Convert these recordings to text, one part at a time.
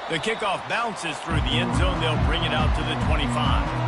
The kickoff bounces through the end zone. They'll bring it out to the 25.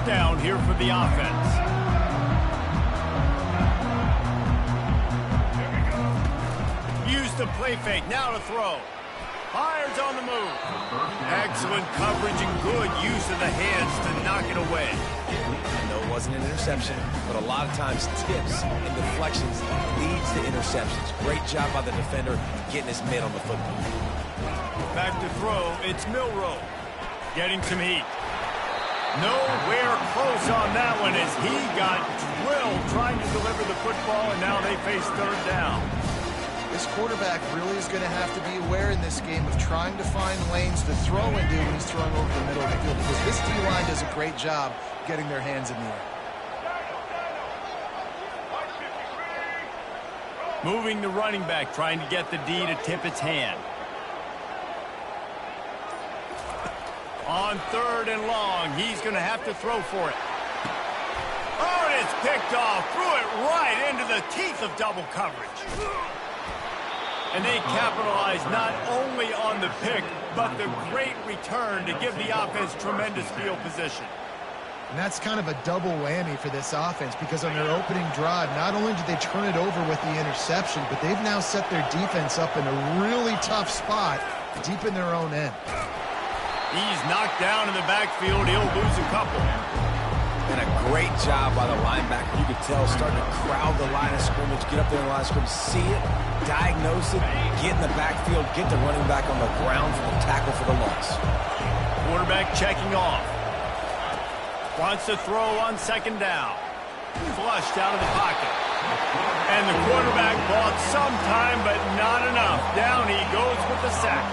Down here for the offense. Use the play fake, now to throw. Fires on the move. Excellent coverage and good use of the hands to knock it away. No, it wasn't an interception, but a lot of times tips and deflections leads to interceptions. Great job by the defender getting his mitt on the football. Back to throw, it's Milroe. Getting some heat. Nowhere close on that one as he got drilled trying to deliver the football, and now they face third down. This quarterback really is going to have to be aware in this game of trying to find lanes to throw into when he's throwing over the middle of the field, because this D-line does a great job getting their hands in the air. Moving the running back, trying to get the D to tip its hand. On third and long, he's going to have to throw for it. Oh, and it's picked off. Threw it right into the teeth of double coverage. And they capitalize not only on the pick, but the great return to give the offense tremendous field position. And that's kind of a double whammy for this offense, because on their opening drive, not only did they turn it over with the interception, but they've now set their defense up in a really tough spot deep in their own end. He's knocked down in the backfield. He'll lose a couple. And a great job by the linebacker. You could tell starting to crowd the line of scrimmage, get up there in the line of scrimmage, see it, diagnose it, get in the backfield, get the running back on the ground for the tackle for the loss. Quarterback checking off. Wants to throw on second down. Flushed out of the pocket. And the quarterback bought some time, but not enough. Down he goes with the sack.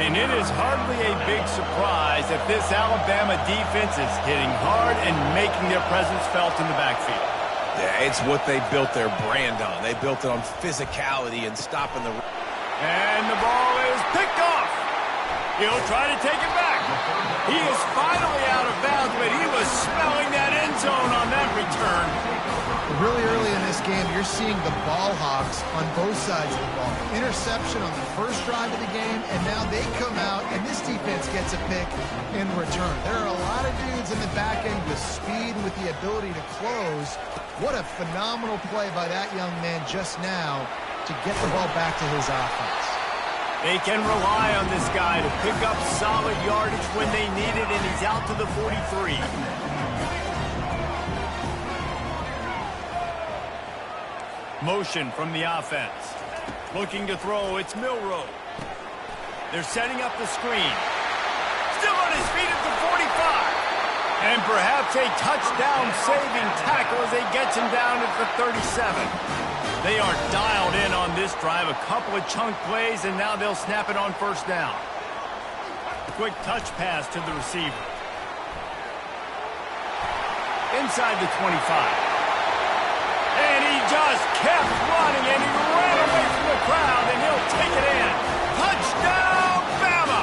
And it is hardly a big surprise that this Alabama defense is hitting hard and making their presence felt in the backfield. Yeah, it's what they built their brand on. They built it on physicality and stopping the... And the ball is picked off. He'll try to take it back. He is finally out of bounds, but he was smelling that end zone on that return. Really early in this game, you're seeing the ball hogs on both sides of the ball. Interception on the first drive of the game, and now they come out, and this defense gets a pick in return. There are a lot of dudes in the back end with speed and with the ability to close. What a phenomenal play by that young man just now to get the ball back to his offense. They can rely on this guy to pick up solid yardage when they need it, and he's out to the 43. Motion from the offense. Looking to throw, it's Milroe. They're setting up the screen. Still on his feet at the 45. And perhaps a touchdown-saving tackle as they gets him down at the 37. They are dialed in on this drive. A couple of chunk plays, and now they'll snap it on first down. Quick touch pass to the receiver. Inside the 25. And he just kept running, and he ran away from the crowd, and he'll take it in. Touchdown, Bama!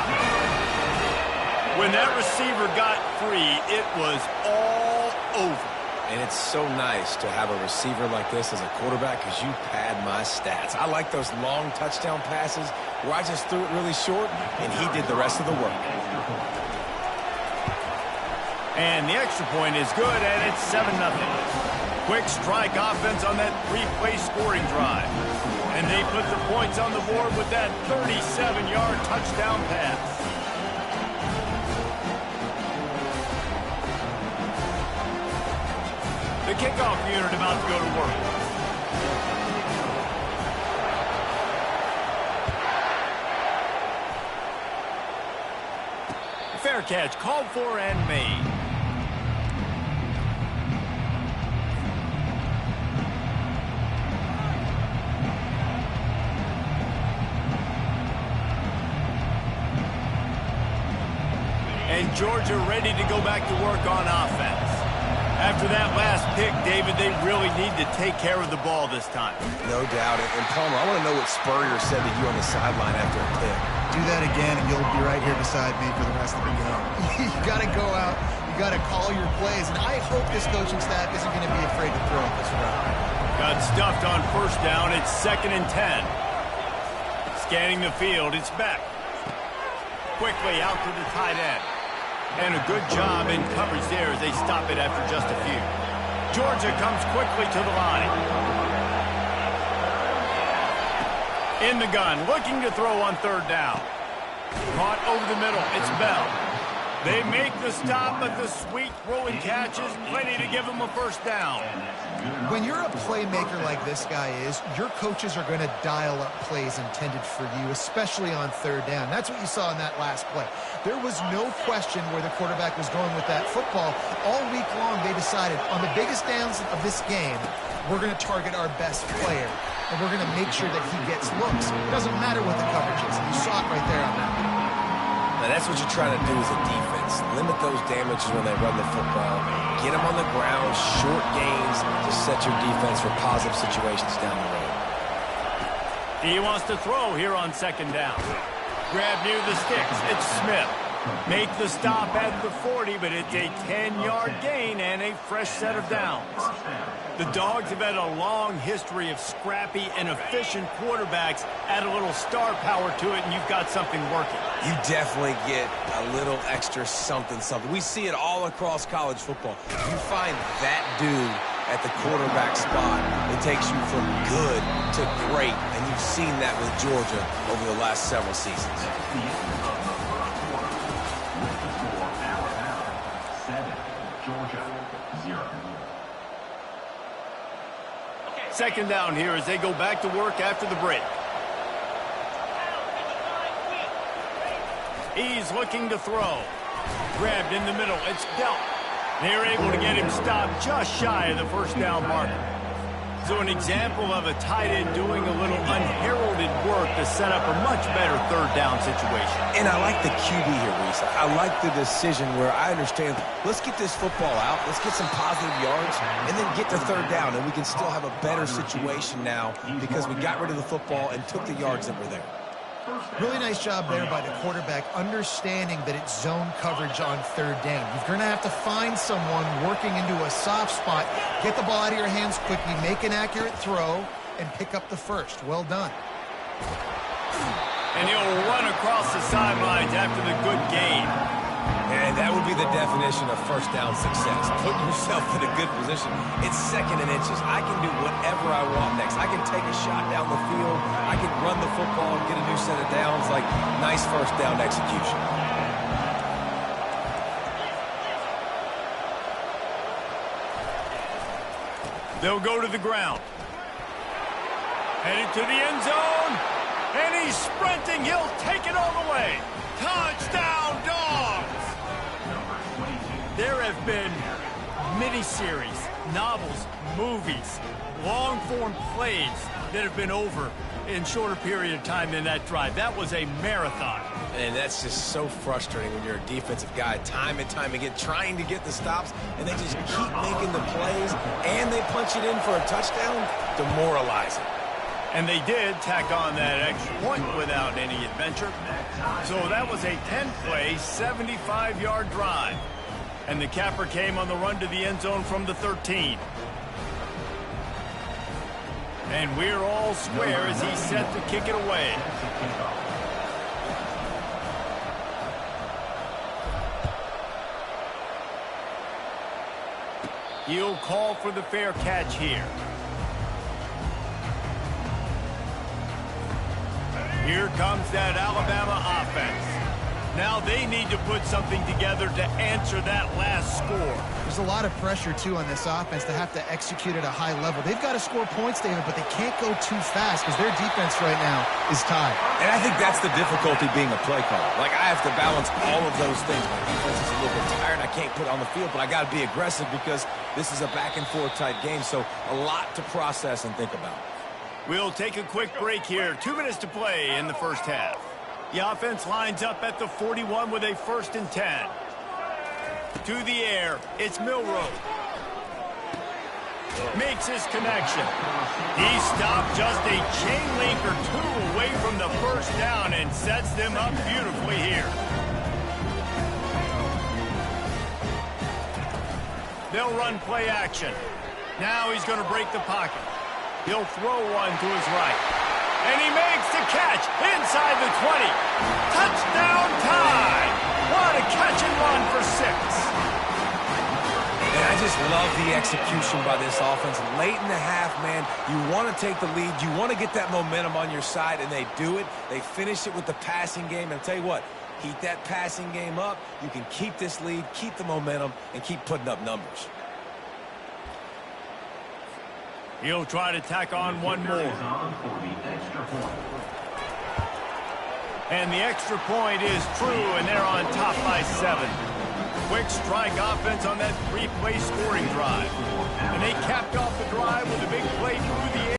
When that receiver got free, it was all over. And it's so nice to have a receiver like this as a quarterback, because you pad my stats. I like those long touchdown passes where I just threw it really short, and he did the rest of the work. And the extra point is good, and it's 7-0. Quick strike offense on that three-play scoring drive. And they put the points on the board with that 37-yard touchdown pass. The kickoff unit about to go to work. Fair catch called for and made. And Georgia ready to go back to work on offense. After that last pick, David, they really need to take care of the ball this time. No doubt. And Palmer, I want to know what Spurrier said to you on the sideline after a pick. Do that again, and you'll be right here beside me for the rest of the game. You got to go out. You got to call your plays. And I hope this coaching staff isn't going to be afraid to throw this route. Got stuffed on first down. It's 2nd and 10. Scanning the field. It's Beck. Quickly out to the tight end. And a good job in coverage there as they stop it after just a few. Georgia comes quickly to the line. In the gun, looking to throw on 3rd down. Caught over the middle. It's Bell. They make the stop, but the sweet throwing catch is plenty to give them a first down. When you're a playmaker like this guy is, your coaches are going to dial up plays intended for you, especially on 3rd down. That's what you saw in that last play. There was no question where the quarterback was going with that football. All week long, they decided on the biggest downs of this game, we're going to target our best player, and we're going to make sure that he gets looks. It doesn't matter what the coverage is. You saw it right there on that. Now, that's what you're trying to do as a defense. Limit those damages when they run the football. Get them on the ground, short gains to set your defense for positive situations down the road. He wants to throw here on 2nd down. Grab near the sticks. It's Smith. Make the stop at the 40, but it's a 10-yard gain and a fresh set of downs. The Dogs have had a long history of scrappy and efficient quarterbacks. Add a little star power to it, and you've got something working. You definitely get a little extra something. We see it all across college football. You find that dude at the quarterback spot, it takes you from good to great, and you've seen that with Georgia over the last several seasons. 2nd down here as they go back to work after the break. He's looking to throw. Grabbed in the middle. It's Delp. They're able to get him stopped just shy of the first down marker. So an example of a tight end doing a little unheralded work to set up a much better 3rd down situation. And I like the QB here, Reese. I like the decision where I understand, let's get this football out, let's get some positive yards, and then get to 3rd down, and we can still have a better situation now because we got rid of the football and took the yards that were there. Really nice job there by the quarterback, understanding that it's zone coverage on 3rd down. You're going to have to find someone working into a soft spot, get the ball out of your hands quickly, make an accurate throw, and pick up the first. Well done. And he'll run across the sidelines after the good gain. And that would be the definition of first down success. Putting yourself in a good position. It's 2nd and inches. I can do whatever I want next. I can take a shot down the field. I can run the football and get a new set of downs. Like, nice first down execution. They'll go to the ground. Headed to the end zone. And he's sprinting. He'll take it all the way. Touchdown, Dogs! There have been miniseries, novels, movies, long-form plays that have been over in shorter period of time than that drive. That was a marathon. And that's just so frustrating when you're a defensive guy, time and time again, trying to get the stops, and they just keep making the plays, and they punch it in for a touchdown, demoralizing. And they did tack on that extra point without any adventure. So that was a 10-play, 75-yard drive. And the capper came on the run to the end zone from the 13. And we're all square as he's set to kick it away. He'll call for the fair catch here. Here comes that Alabama offense. Now they need to put something together to answer that last score. There's a lot of pressure, too, on this offense to have to execute at a high level. They've got to score points, David, but they can't go too fast because their defense right now is tied. And I think that's the difficulty being a play caller. Like, I have to balance all of those things. My defense is a little bit tired. I can't put on the field, but I got to be aggressive because this is a back-and-forth type game, so a lot to process and think about. We'll take a quick break here. 2 minutes to play in the first half. The offense lines up at the 41 with a 1st and 10. To the air, it's Milroe. Makes his connection. He stopped just a chain link or two away from the first down and sets them up beautifully here. They'll run play action. Now he's going to break the pocket. He'll throw one to his right. And he makes the catch inside the 20. Touchdown time! What a catch and run for 6. And I just love the execution by this offense. Late in the half, man, you want to take the lead. You want to get that momentum on your side, and they do it. They finish it with the passing game. And I'll tell you what, keep that passing game up. You can keep this lead, keep the momentum, and keep putting up numbers. He'll try to tack on one more. And the extra point is true, and they're on top by 7. Quick strike offense on that 3-play scoring drive. And they capped off the drive with a big play through the air.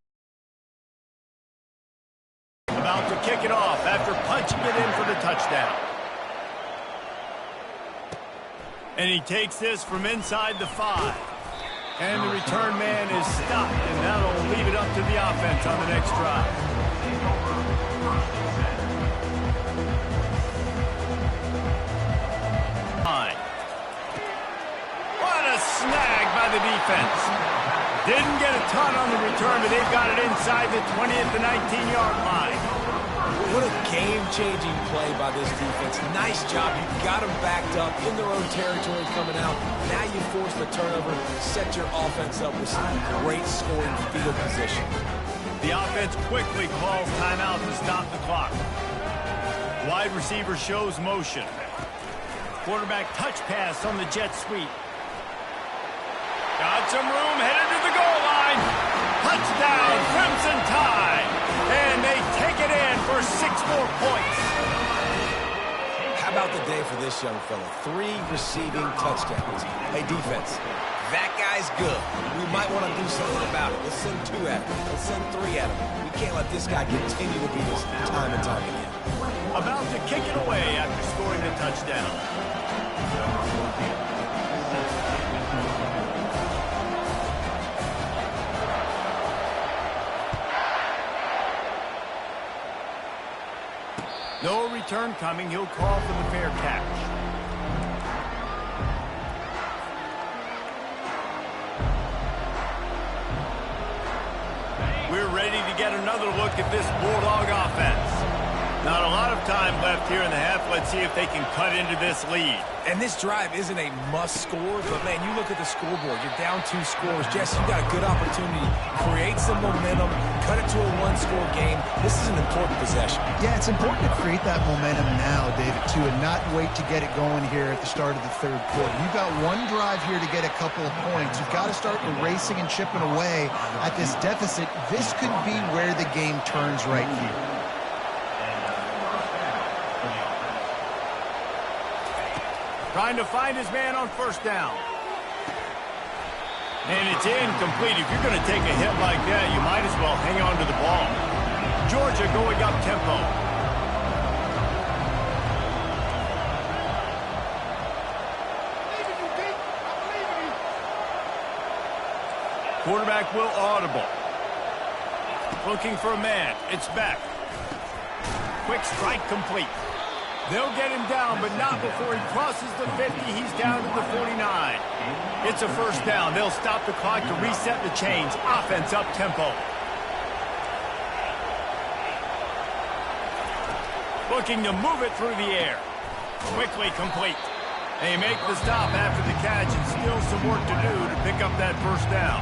About to kick it off after punching it in for the touchdown. And he takes this from inside the 5. And the return man is stopped, and that'll leave it up to the offense on the next drive. What a snag by the defense. Didn't get a ton on the return, but they've got it inside the 20 at the 19-yard line. What a game-changing play by this defense. Nice job. You got them backed up in their own territory coming out. Now you force the turnover, set your offense up with some great scoring field position. The offense quickly calls timeout to stop the clock. Wide receiver shows motion. Quarterback touch pass on the jet sweep. Got some room, headed to the goal line. Touchdown, Crimson Tide. And they take it in for 6 more points. How about the day for this young fella? 3 receiving touchdowns. Hey, defense, that guy's good. We might want to do something about it. Let's send 2 at him. Let's send 3 at him. We can't let this guy continue to beat us time and time again. About to kick it away after scoring the touchdown. No return coming. He'll call for the fair catch. We're ready to get another look at this Bulldog offense. Not a lot of time left here in the half. Let's see if they can cut into this lead. And this drive isn't a must score, but, man, you look at the scoreboard. You're down 2 scores. Jesse, you got a good opportunity. Create some momentum. Cut it to a 1-score game. This is an important possession. Yeah, it's important to create that momentum now, David, too, and not wait to get it going here at the start of the 3rd quarter. You've got 1 drive here to get a couple of points. You've got to start erasing and chipping away at this deficit. This could be where the game turns right here. Trying to find his man on 1st down. And it's incomplete. If you're going to take a hit like that, you might as well hang on to the ball. Georgia going up tempo. Quarterback will audible. Looking for a man. It's back. Quick strike complete. They'll get him down, but not before he crosses the 50. He's down to the 49. It's a 1st down. They'll stop the clock to reset the chains. Offense up tempo. Looking to move it through the air. Quickly complete. They make the stop after the catch, and still some work to do to pick up that 1st down.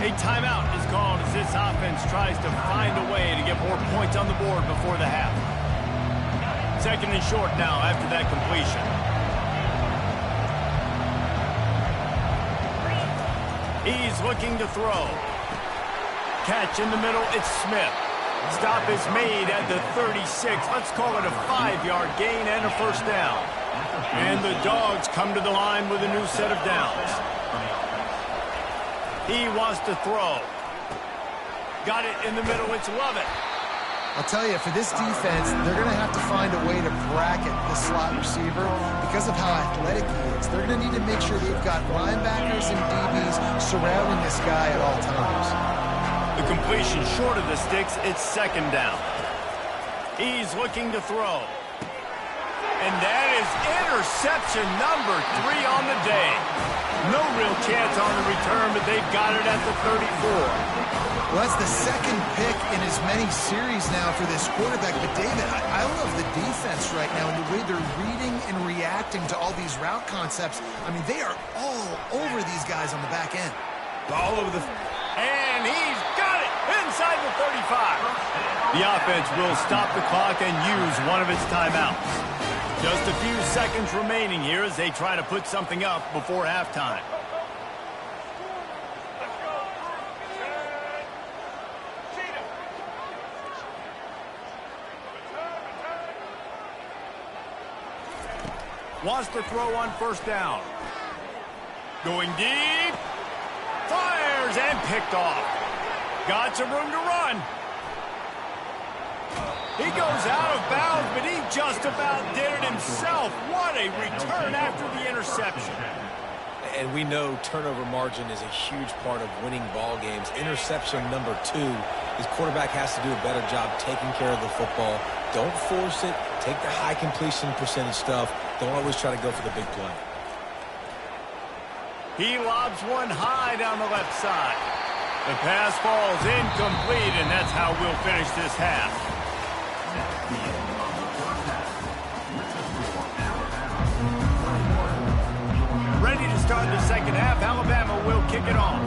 A timeout is called as this offense tries to find a way to get more points on the board before the half. 2nd and short now after that completion. He's looking to throw. Catch in the middle, it's Smith. Stop is made at the 36. Let's call it a 5-yard gain and a 1st down. And the Dogs come to the line with a new set of downs. He wants to throw. Got it in the middle, it's Lovett. I'll tell you, for this defense, they're going to have to find a way to bracket the slot receiver because of how athletic he is. They're going to need to make sure they've got linebackers and DBs surrounding this guy at all times. The completion short of the sticks, it's second down. He's looking to throw. And that is interception number 3 on the day. No real chance on the return, but they've got it at the 34. Well, that's the second pick in as many series now for this quarterback. But, David, I love the defense right now and the way they're reading and reacting to all these route concepts. I mean, they are all over these guys on the back end. All over the... And he's got it inside the 35. The offense will stop the clock and use one of its timeouts. Just a few seconds remaining here as they try to put something up before halftime. Wants to throw on first down. Going deep. Fires and picked off. Got some room to run. He goes out of bounds, but he just about did it himself. What a return after the interception. And we know turnover margin is a huge part of winning ball games. Interception number 2. His quarterback has to do a better job taking care of the football. Don't force it. Take the high completion percentage stuff. Don't always try to go for the big play. He lobs one high down the left side. The pass falls incomplete, and that's how we'll finish this half. Ready to start the second half. Alabama will kick it off.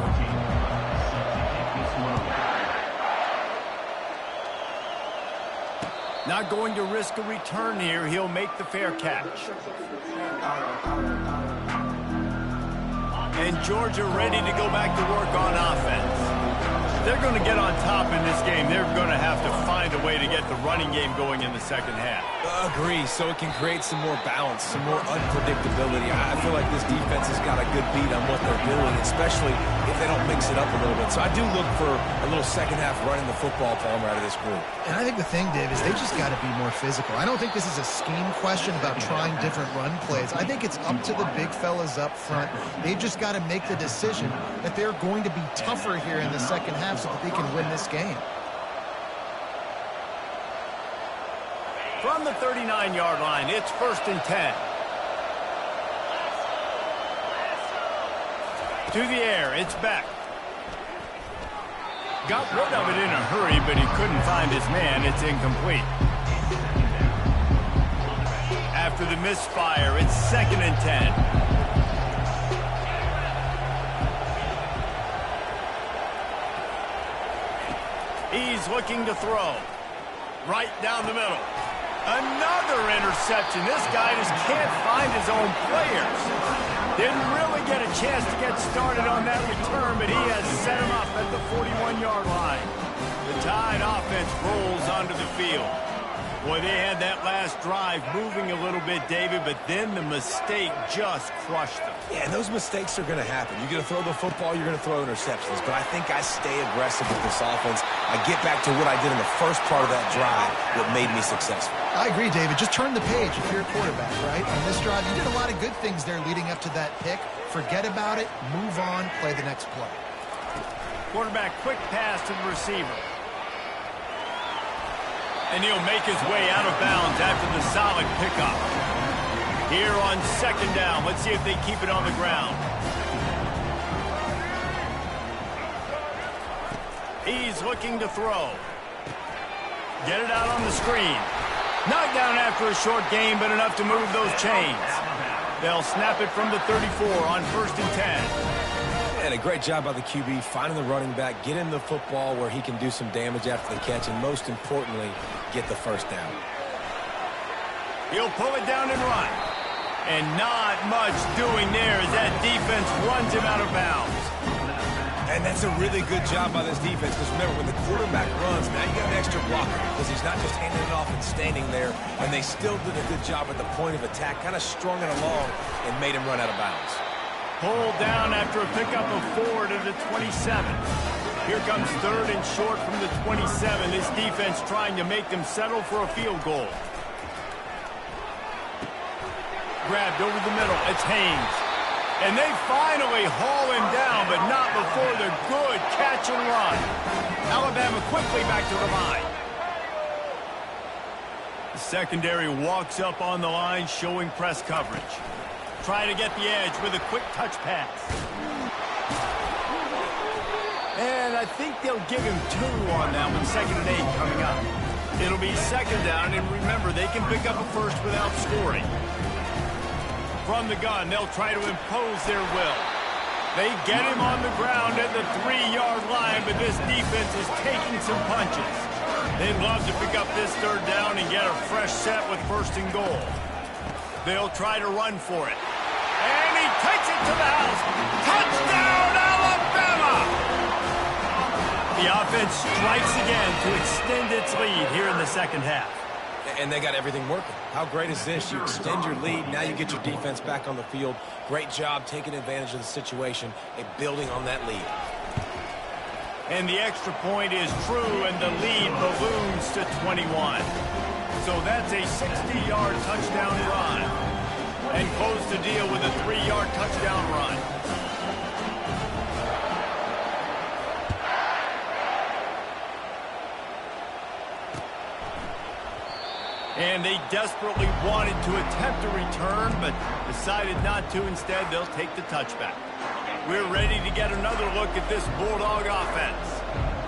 Not going to risk a return here. He'll make the fair catch. And Georgia ready to go back to work on offense. They're going to get on top in this game. They're going to have to find a way to get the running game going in the second half. Agree, so it can create some more balance, some more unpredictability. I feel like this defense has got a good beat on what they're doing, especially if they don't mix it up a little bit. So I do look for a little second half running the football, Palmer, out of this group. And I think the thing, Dave, is they just got to be more physical. I don't think this is a scheme question about trying different run plays. I think it's up to the big fellas up front. They've just got to make the decision that they're going to be tougher here in the second half so that they can win this game. From the 39-yard line, it's 1st and 10. To the air, it's Beck. Got rid of it in a hurry, but he couldn't find his man. It's incomplete. After the misfire, it's 2nd and 10. He's looking to throw. Right down the middle. Another interception. This guy just can't find his own players. Didn't really get a chance to get started on that return, but he has set him up at the 41-yard line. The Tide offense rolls onto the field. Boy, they had that last drive moving a little bit, David, but then the mistake just crushed them. Yeah, and those mistakes are going to happen. You're going to throw the football, you're going to throw interceptions. But I think I stay aggressive with this offense. I get back to what I did in the first part of that drive, what made me successful. I agree, David. Just turn the page if you're a quarterback, right? On this drive, you did a lot of good things there leading up to that pick. Forget about it, move on, play the next play. Quarterback quick pass to the receiver. And he'll make his way out of bounds after the solid pickup. Here on 2nd down, let's see if they keep it on the ground. He's looking to throw. Get it out on the screen. Knocked down after a short game, but enough to move those chains. They'll snap it from the 34 on 1st and 10. And a great job by the QB, finding the running back, getting the football where he can do some damage after the catch, and most importantly, get the first down. He'll pull it down and run. And not much doing there as that defense runs him out of bounds. And that's a really good job by this defense, because remember, when the quarterback runs, now you got an extra blocker, because he's not just handing it off and standing there, and they still did a good job at the point of attack, kind of strung it along and made him run out of bounds. Pulled down after a pickup of 4 to the 27. Here comes 3rd and short from the 27. This defense trying to make them settle for a field goal. Grabbed over the middle. It's Haynes. And they finally haul him down, but not before the good catch and run. Alabama quickly back to the line. The secondary walks up on the line, showing press coverage. Try to get the edge with a quick touch pass. And I think they'll give him 2 on that one, 2nd and 8 coming up. It'll be 2nd down, and remember, they can pick up a first without scoring. From the gun, they'll try to impose their will. They get him on the ground at the 3-yard line, but this defense is taking some punches. They'd love to pick up this 3rd down and get a fresh set with 1st and goal. They'll try to run for it. And he takes it to the house. Touchdown, Alabama! The offense strikes again to extend its lead here in the 2nd half. And they got everything working. How great is this? You extend your lead, now you get your defense back on the field. Great job taking advantage of the situation and building on that lead. And the extra point is true, and the lead balloons to 21. So that's a 60-yard touchdown run. And close the deal with a 3-yard touchdown run. And they desperately wanted to attempt a return, but decided not to. Instead, they'll take the touchback. We're ready to get another look at this Bulldog offense.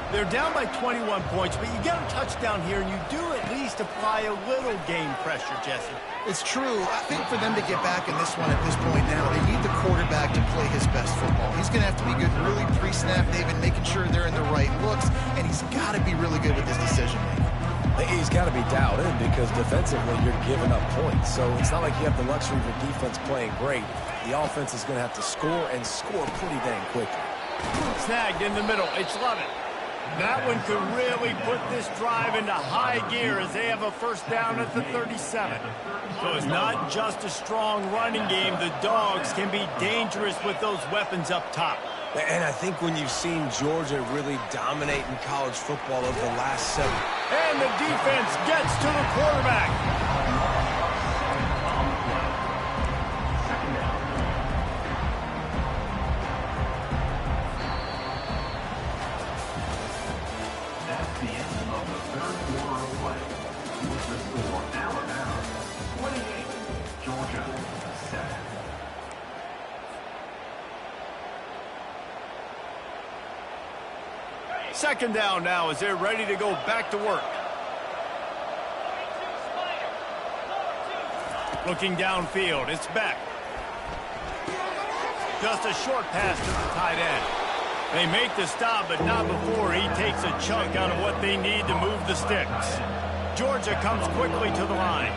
They're down by 21 points, but you get a touchdown here, and you do at least apply a little game pressure, Jesse. It's true. I think for them to get back in this one at this point now, they need the quarterback to play his best football. He's going to have to be good really pre-snap, David, making sure they're in the right looks, and he's got to be really good with his decision-making. He's got to be dialed in because defensively you're giving up points. So it's not like you have the luxury of your defense playing great. The offense is going to have to score and score pretty dang quickly. Snagged in the middle. It's Lovett. That one could really put this drive into high gear as they have a 1st down at the 37. So it's not just a strong running game. The Dogs can be dangerous with those weapons up top. And I think when you've seen Georgia really dominate in college football over the last 7. And the defense gets to the quarterback. That's the end of the 3rd quarter of play. With the score, Alabama 28, Georgia 7. Second down now as they're ready to go back to work. Looking downfield, it's Beck. Just a short pass to the tight end. They make the stop, but not before he takes a chunk out of what they need to move the sticks. Georgia comes quickly to the line.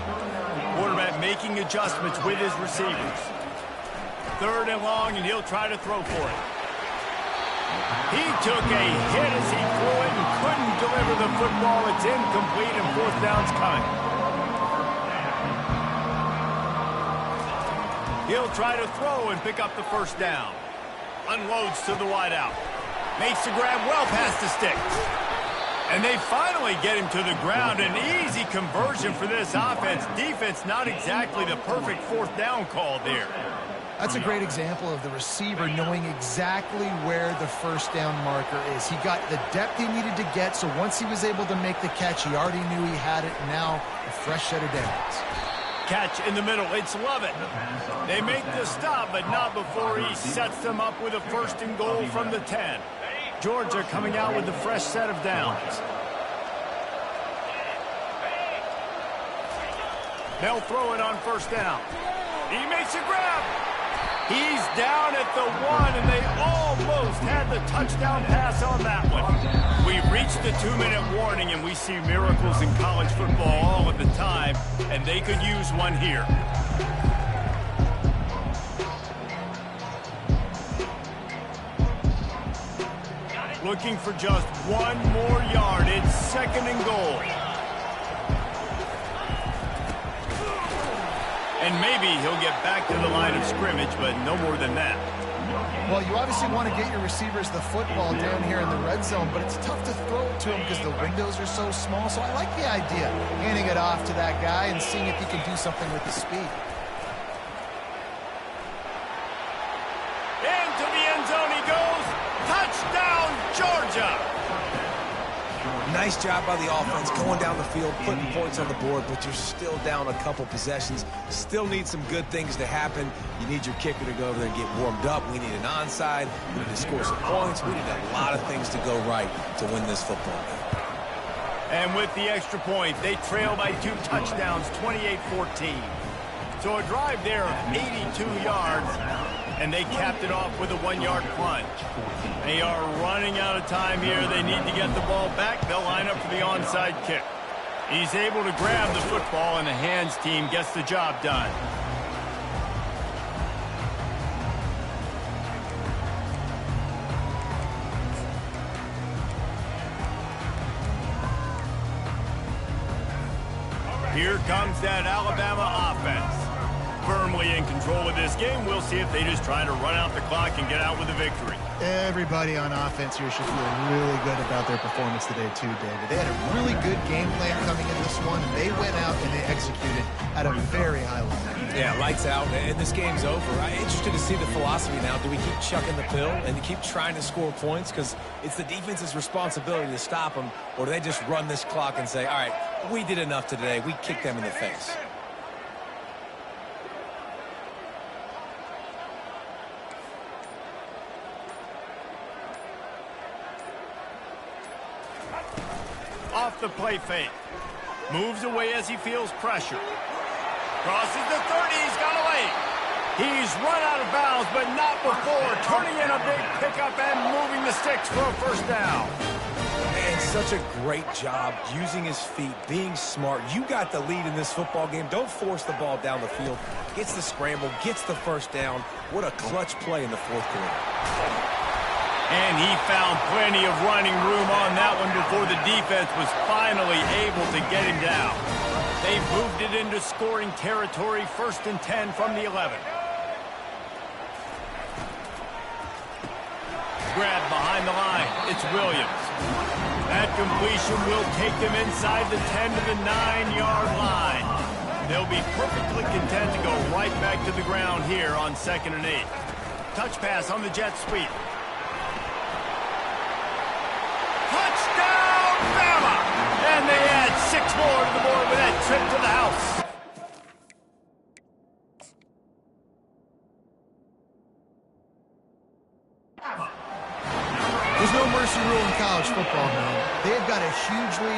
Quarterback making adjustments with his receivers. 3rd and long, and he'll try to throw for it. He took a hit as he threw it and couldn't deliver the football. It's incomplete, and 4th down's coming. He'll try to throw and pick up the 1st down. Unloads to the wideout. Makes the grab well past the sticks. And they finally get him to the ground. An easy conversion for this offense. Defense not exactly the perfect 4th down call there. That's a great example of the receiver knowing exactly where the 1st down marker is. He got the depth he needed to get, so once he was able to make the catch, he already knew he had it. Now a fresh set of downs. Catch in the middle. It's Lovett. They make the stop, but not before he sets them up with a 1st and goal from the 10. Georgia coming out with the fresh set of downs. They'll throw it on 1st down. He makes a grab. He's down at the 1, and they almost had the touchdown pass on that one. We've reached the 2-minute warning, and we see miracles in college football all of the time, and they could use one here. Looking for just 1 more yard. It's 2nd and goal. And maybe he'll get back to the line of scrimmage, but no more than that. Well, you obviously want to get your receivers the football down here in the red zone, but it's tough to throw it to them because the windows are so small. So I like the idea, handing it off to that guy and seeing if he can do something with the speed. Into the end zone he goes. Touchdown, Georgia. Nice job by the offense going down the field, putting points on the board, but you're still down a couple possessions. Still need some good things to happen. You need your kicker to go over there and get warmed up. We need an onside. We need to score some points. We need a lot of things to go right to win this football game. And with the extra point, they trail by 2 touchdowns, 28-14. So a drive there of 82 yards, and they capped it off with a 1-yard plunge. They are running out of time here. They need to get the ball back. They'll line up for the onside kick. He's able to grab the football, and the hands team gets the job done. Here comes that Alabama offense. Firmly in control of this game. We'll see if they just try to run out the clock and get out with a victory. Everybody on offense here should feel really good about their performance today too, David. They had a really good game plan coming in this one, and they went out and they executed at a very high level. Yeah, lights out, and this game's over. I'm interested to see the philosophy now. Do we keep chucking the pill and keep trying to score points? Because it's the defense's responsibility to stop them, or do they just run this clock and say, all right, we did enough today. We kicked them in the face. Off the play fake. Moves away as he feels pressure. Crosses the 30. He's got away. He's run out of bounds, but not before turning in a big pickup and moving the sticks for a first down. And such a great job using his feet, being smart. You got the lead in this football game. Don't force the ball down the field. Gets the scramble, gets the first down. What a clutch play in the fourth quarter. And he found plenty of running room on that one before the defense was finally able to get him down. They moved it into scoring territory, 1st and 10 from the 11. Grab behind the line. It's Williams. That completion will take them inside the 10 to the 9-yard line. They'll be perfectly content to go right back to the ground here on 2nd and 8. Touch pass on the jet sweep. Touchdown, Bama! And they add 6 more to the board with that trip to the house. There's no mercy rule in college football, man. They've got a huge lead.